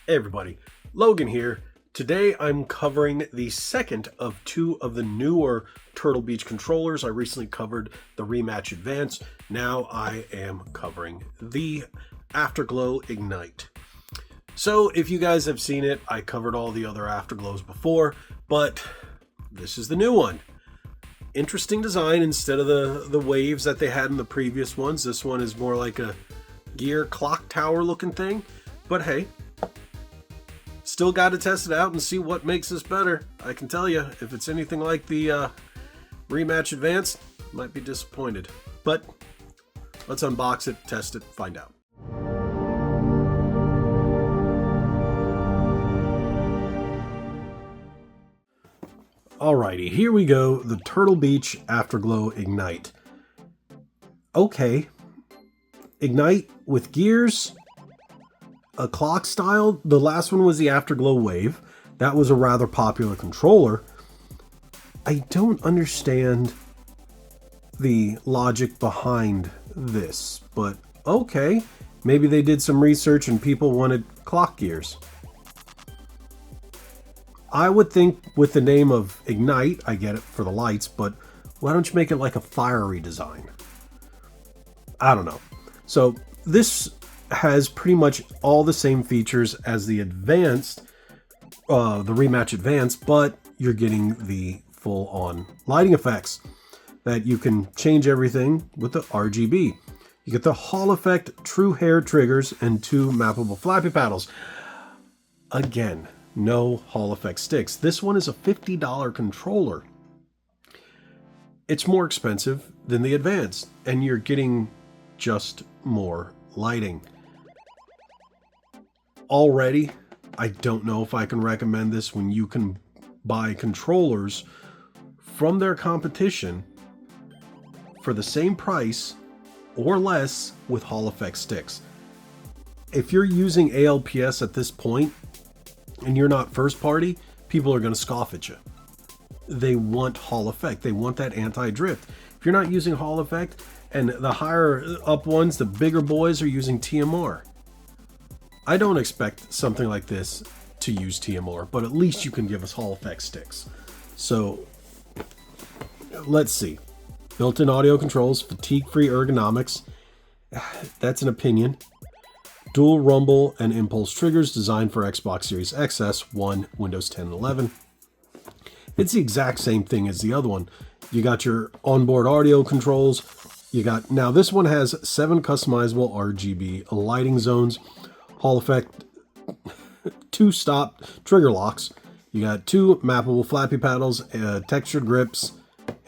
Hey everybody, Logan here. Today I'm covering the second of two of the newer Turtle Beach controllers. I recently covered the Rematch Advance. Now I am covering the Afterglow Ignite. So if you guys have seen it, I covered all the other Afterglows before, but this is the new one. Interesting design instead of the waves that they had in the previous ones. This one is more like a gear clock tower looking thing, but hey, still got to test it out and see what makes this better. I can tell you, if it's anything like the Rematch Advance, might be disappointed. But let's unbox it, test it, find out. Alrighty, here we go. The Turtle Beach Afterglow Ignite. Okay. Ignite with gears. A clock style. The last one was the Afterglow Wave. That was a rather popular controller. I don't understand the logic behind this, but okay. Maybe they did some research and people wanted clock gears. I would think with the name of Ignite, I get it for the lights, but why don't you make it like a fiery design? I don't know. So this has pretty much all the same features as the Advanced, the Rematch Advance, but you're getting the full-on lighting effects that you can change everything with the RGB. You get the Hall Effect True Hair triggers and two mappable flappy paddles. Again, no Hall Effect sticks. This one is a $50 controller. It's more expensive than the Advanced, and you're getting just more lighting. Already, I don't know if I can recommend this when you can buy controllers from their competition for the same price or less with Hall Effect sticks. If you're using ALPS at this point and you're not first party, people are going to scoff at you. They want Hall Effect. They want that anti-drift. If you're not using Hall Effect, and the higher up ones, the bigger boys, are using TMR. I don't expect something like this to use TMR, but at least you can give us Hall Effect sticks. So let's see. Built-in audio controls, fatigue-free ergonomics. That's an opinion. Dual rumble and impulse triggers designed for Xbox Series XS, One, Windows 10 and 11. It's the exact same thing as the other one. You got your onboard audio controls. You got, now this one has 7 customizable RGB lighting zones, Hall Effect, 2 stop trigger locks. You got 2 mappable flappy paddles, textured grips,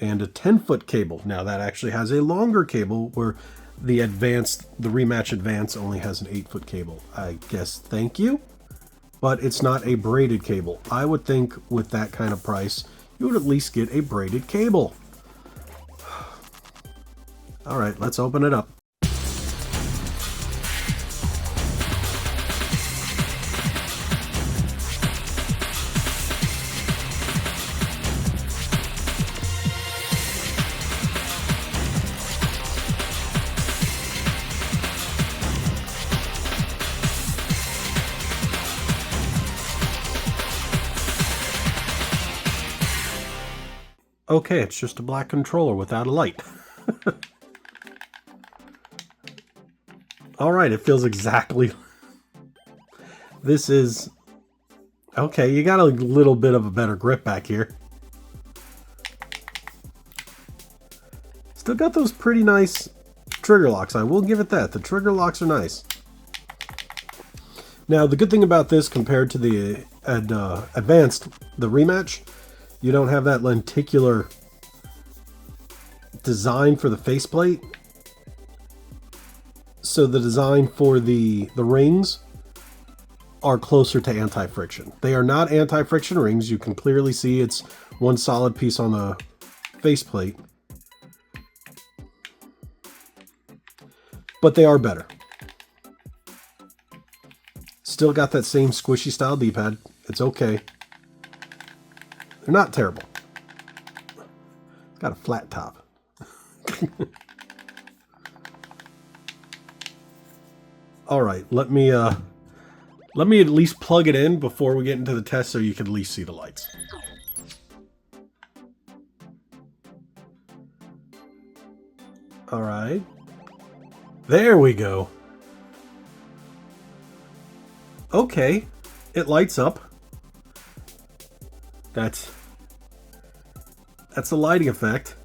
and a 10-foot cable. Now that actually has a longer cable where the Rematch Advance only has an 8-foot cable. I guess thank you, but it's not a braided cable. I would think with that kind of price, you would at least get a braided cable. All right, let's open it up. Okay, it's just a black controller without a light. All right, it feels exactly... This is... Okay, you got a little bit of a better grip back here. Still got those pretty nice trigger locks. I will give it that. The trigger locks are nice. Now, the good thing about this compared to the Advanced, the Rematch, you don't have that lenticular design for the faceplate. So the design for the rings are closer to anti-friction. They are not anti-friction rings. You can clearly see it's one solid piece on the faceplate. But they are better. Still got that same squishy style D-pad. It's okay. They're not terrible. It's got a flat top. All right, let me Let me at least plug it in before we get into the test so you can at least see the lights. All right. There we go. Okay. It lights up. That's a lighting effect.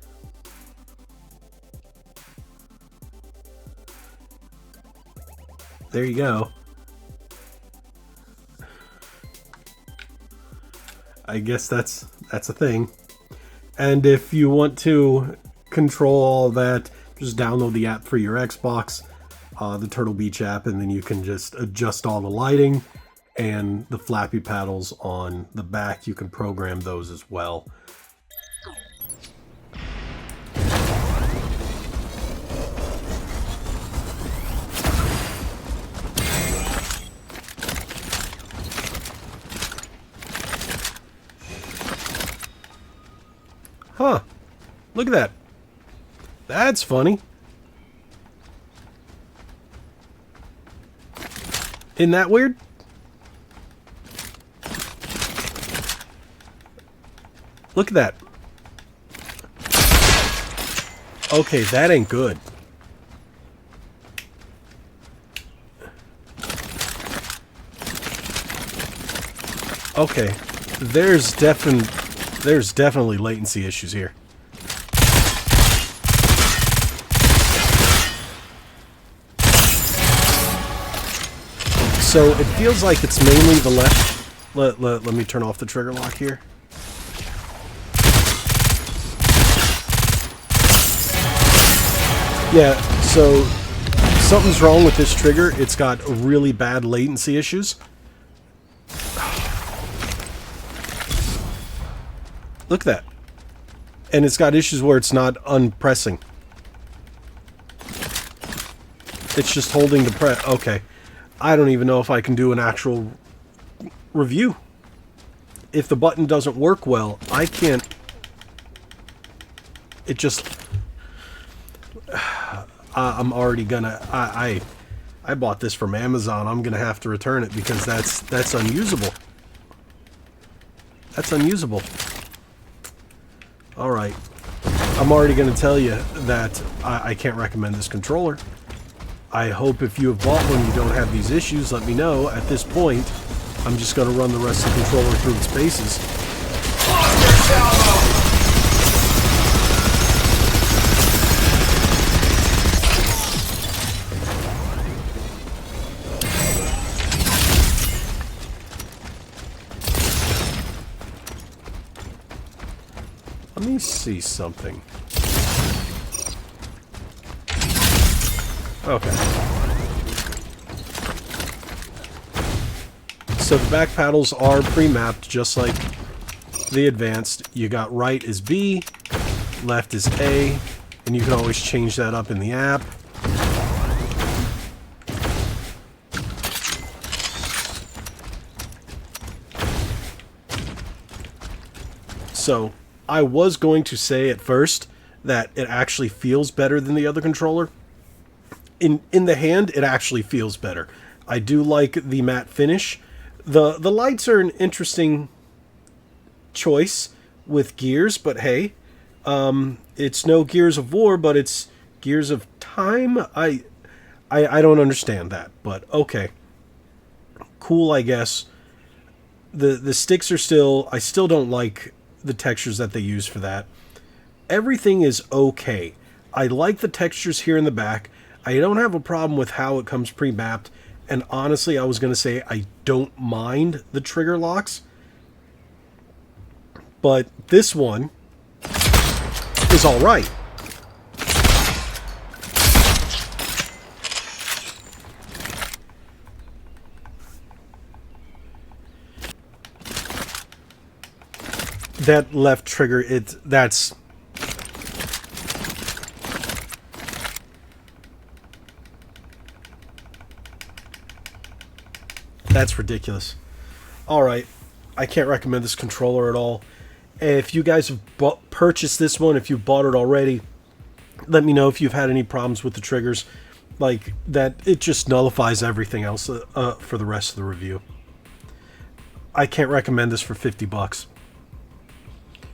There you go. I guess that's a thing. And if you want to control all that, just download the app for your Xbox, the Turtle Beach app, and then you can just adjust all the lighting and the flappy paddles on the back. You can program those as well. Huh. Look at that. That's funny. Isn't that weird? Look at that. Okay, that ain't good. Okay, there's definitely latency issues here. So it feels like it's mainly the left. Let me turn off the trigger lock here. Yeah, so something's wrong with this trigger. It's got really bad latency issues. Look at that. And it's got issues where it's not unpressing. It's just holding the press. Okay. I don't even know if I can do an actual review. If the button doesn't work well, I can't. It just. I'm already gonna. I bought this from Amazon. I'm gonna have to return it because that's unusable. That's unusable. All right. I'm already gonna tell you that I can't recommend this controller. I hope if you have bought one you don't have these issues. Let me know. At this point, I'm just going to run the rest of the controller through its paces. Let me see something. Okay. So the back paddles are pre-mapped just like the advanced. You got right is B, left is A, and you can always change that up in the app. So I was going to say at first that it actually feels better than the other controller. In the hand, it actually feels better. I do like the matte finish. The lights are an interesting choice with Gears, but hey, it's no Gears of War, but it's Gears of Time. I don't understand that, but okay, cool, I guess. The sticks are still. I still don't like the textures that they use for that. Everything is okay. I like the textures here in the back. I don't have a problem with how it comes pre-mapped, and honestly, I was going to say I don't mind the trigger locks, but this one is all right. That left trigger, that's ridiculous. Alright, I can't recommend this controller at all. If you guys have purchased this one, if you bought it already, let me know if you've had any problems with the triggers. Like, that it just nullifies everything else for the rest of the review. I can't recommend this for 50 bucks.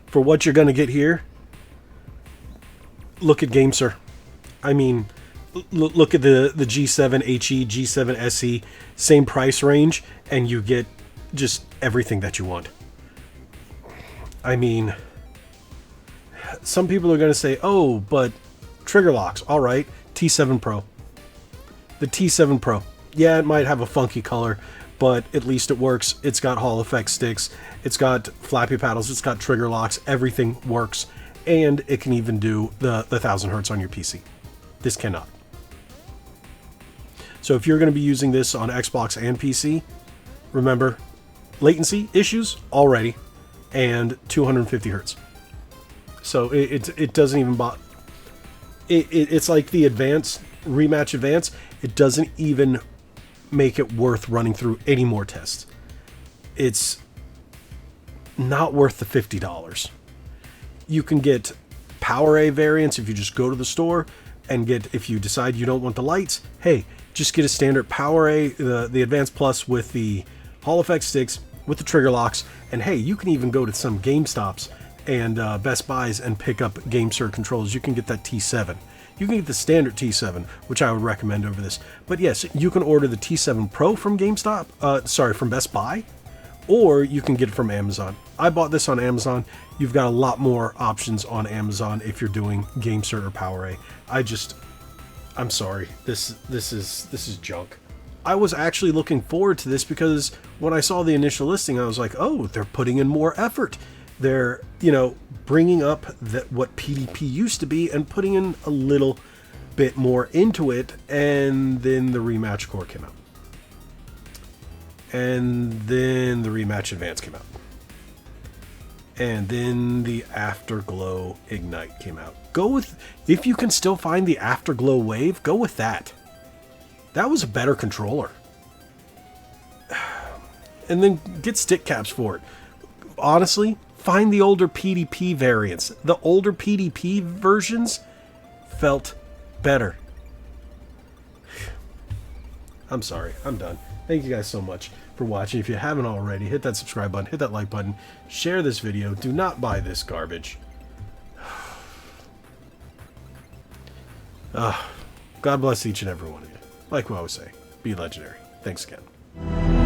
For what you're going to get here, look at GameSir. I mean, look at the G7 HE, G7 SE, same price range, and you get just everything that you want. I mean, some people are going to say, oh, but trigger locks, all right, T7 Pro. The T7 Pro. Yeah, it might have a funky color, but at least it works. It's got Hall effect sticks. It's got flappy paddles. It's got trigger locks. Everything works. And it can even do the 1000 hertz on your PC. This cannot. So if you're going to be using this on Xbox and PC, remember, latency issues already, and 250 hertz. So it doesn't even bother. It's like the Rematch Advance. It doesn't even make it worth running through any more tests. It's not worth the $50. You can get PowerA variants if you just go to the store and get, if you decide you don't want the lights, hey, just get a standard PowerA, the Advanced Plus with the Hall effect sticks, with the trigger locks, and hey, you can even go to some GameStops and Best Buys and pick up GameSir controllers. You can get that T7. You can get the standard T7, which I would recommend over this. But yes, you can order the T7 Pro from from Best Buy, or you can get it from Amazon. I bought this on Amazon. You've got a lot more options on Amazon if you're doing GameSir or PowerA. I'm sorry. This is junk. I was actually looking forward to this because when I saw the initial listing, I was like, oh, they're putting in more effort. They're, bringing up what PDP used to be and putting in a little bit more into it. And then the Rematch Core came out. And then the Rematch Advance came out. And then the Afterglow Ignite came out. If you can still find the Afterglow Wave, go with that. That was a better controller. And then get stick caps for it. Honestly, find the older PDP variants. The older PDP versions felt better. I'm sorry. I'm done. Thank you guys so much for watching. If you haven't already, hit that subscribe button, hit that like button, share this video. Do not buy this garbage. God bless each and every one of you. Like we always say, be legendary. Thanks again.